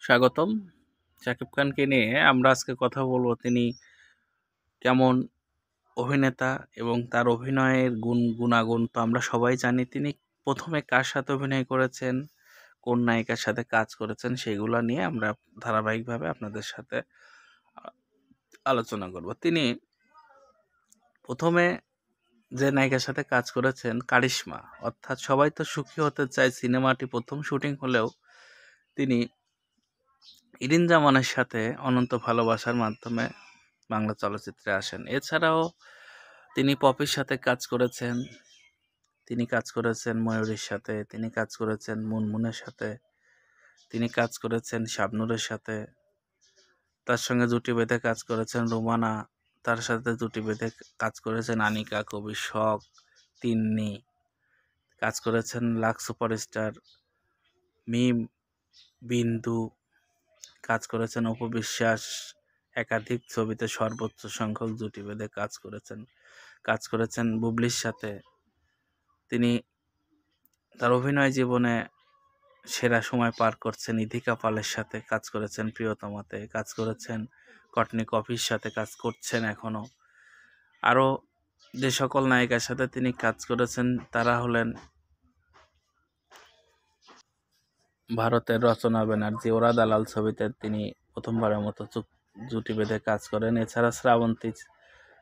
স্বাগতম। শাকিব খানকে নিয়ে আমরা আজকে কথা বলবো তিনি কেমন অভিনেতা এবং তার অভিনয়ের গুণাগুণ তো আমরা সবাই জানি। তিনি প্রথমে কার সাথে অভিনয় করেছেন, কোন নায়িকার সাথে কাজ করেছেন, সেগুলো নিয়ে আমরা ধারাবাহিকভাবে আপনাদের সাথে আলোচনা করব। তিনি প্রথমে যে নায়িকার সাথে কাজ করেছেন কারিশমা, অর্থাৎ সবাই তো সুখী হতে চায় সিনেমাটি প্রথম শুটিং হলেও তিনি ইরিন জামানের সাথে অনন্ত ভালোবাসার মাধ্যমে বাংলা চলচ্চিত্রে আসেন। এছাড়াও তিনি পপির সাথে কাজ করেছেন, তিনি কাজ করেছেন ময়ূরীর সাথে, তিনি কাজ করেছেন মুনমুনের সাথে, তিনি কাজ করেছেন শাবনূরের সাথে, তার সঙ্গে জুটি বেঁধে কাজ করেছেন রুমানা, তার সাথে জুটি বেঁধে কাজ করেছেন আনিকা, কবির শখ, তিন্নি, কাজ করেছেন লাক্স সুপারস্টার মিম, বিন্দু, কাজ করেছেন অপু বিশ্বাস, একাধিক ছবিতে সর্বোচ্চ সংখ্যক জুটি বেঁধে কাজ করেছেন বুবলির সাথে। তিনি তার অভিনয় জীবনে সেরা সময় পার করছেন ইধিকা পালের সাথে, কাজ করেছেন প্রিয়তমাতে, কাজ করেছেন কটনি কফির সাথে, কাজ করছেন এখনও। আরও যে সকল নায়িকার সাথে তিনি কাজ করেছেন তারা হলেন ভারতের রচনা ব্যানার্জি, ওরা দালাল ছবিতে তিনি প্রথমবারের মতো জুটি বেঁধে কাজ করেন। এছাড়া শ্রাবন্তী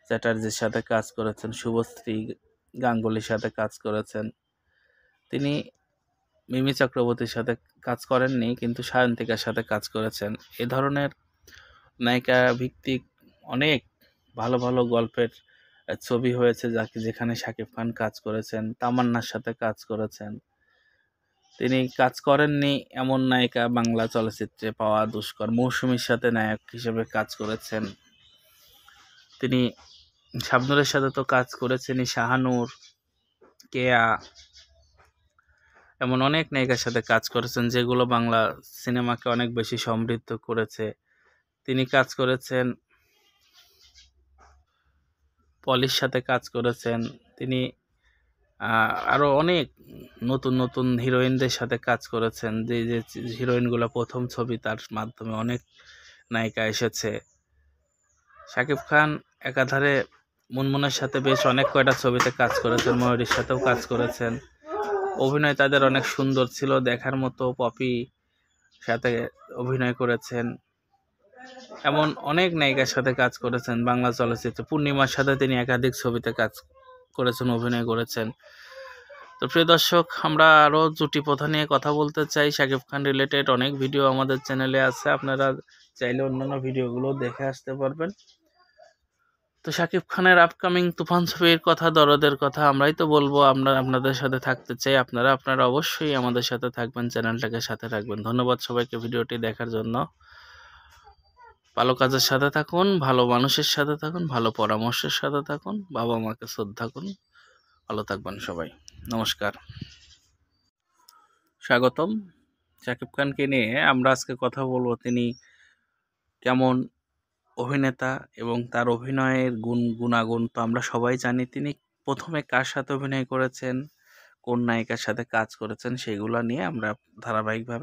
চ্যাটার্জির সাথে কাজ করেছেন, শুভশ্রী গাঙ্গুলির সাথে কাজ করেছেন। তিনি মিমি চক্রবর্তীর সাথে কাজ করেননি, কিন্তু সায়ন্তিকার সাথে কাজ করেছেন। এ ধরনের নায়িকা ভিত্তিক অনেক ভালো ভালো গল্পের ছবি হয়েছে যেখানে শাকিব খান কাজ করেছেন, তামান্নার সাথে কাজ করেছেন। তিনি কাজ করেননি এমন নায়িকা বাংলা চলচ্চিত্রে পাওয়া দুষ্কর। মৌসুমীর সাথে নায়ক হিসেবে কাজ করেছেন তিনি। শাবনূরের সাথে তো কাজ করেছেনই, শাহানূর, কেয়া, এমন অনেক নায়িকার সাথে কাজ করেছেন যেগুলো বাংলা সিনেমাকে অনেক বেশি সমৃদ্ধ করেছে। তিনি কাজ করেছেন পলির সাথে কাজ করেছেন। তিনি আরও অনেক নতুন নতুন হিরোইনদের সাথে কাজ করেছেন, যে যে হিরোইনগুলো প্রথম ছবি তার মাধ্যমে অনেক নায়িকা এসেছে। শাকিব খান একাধারে মুনমুনের সাথে বেশ অনেক কয়টা ছবিতে কাজ করেছেন, ময়ূরীর সাথেও কাজ করেছেন। অভিনয় তাদের অনেক সুন্দর ছিল, দেখার মতো। পপি সাথে অভিনয় করেছেন, এমন অনেক নায়িকার সাথে কাজ করেছেন বাংলা চলচ্চিত্রে। পূর্ণিমার সাথে তিনি একাধিক ছবিতে কাজ করেছেন, অভিনয় করেছেন। তো প্রিয় দর্শক, আমরা আরও জুটি প্রথা নিয়ে কথা বলতে চাই। শাকিব খান রিলেটেড অনেক ভিডিও আমাদের চ্যানেলে আছে, আপনারা চাইলে অন্যান্য ভিডিওগুলো দেখে আসতে পারবেন। তো শাকিব খানের আপকামিং তুফান ছবির কথা, দরদের কথা আমরাই তো বলবো। আমরা আপনাদের সাথে থাকতে চাই, আপনারা অবশ্যই আমাদের সাথে থাকবেন, চ্যানেলটাকে সাথে রাখবেন। ধন্যবাদ সবাইকে ভিডিওটি দেখার জন্য। ভালো কাজের সাথে থাকুন, ভালো মানুষের সাথে থাকুন, ভালো পরামর্শের সাথে থাকুন, বাবা মাকে শ্রদ্ধা করুন। ভালো থাকবেন সবাই, নমস্কার। স্বাগতম। শাকিব খানকে নিয়ে আমরা আজকে কথা বলবো তিনি কেমন অভিনেতা এবং তার অভিনয়ের গুণাগুণ তো আমরা সবাই জানি। তিনি প্রথমে কার সাথে অভিনয় করেছেন, কোন নায়িকার সাথে কাজ করেছেন, সেগুলো নিয়ে আমরা ধারাবাহিকভাবে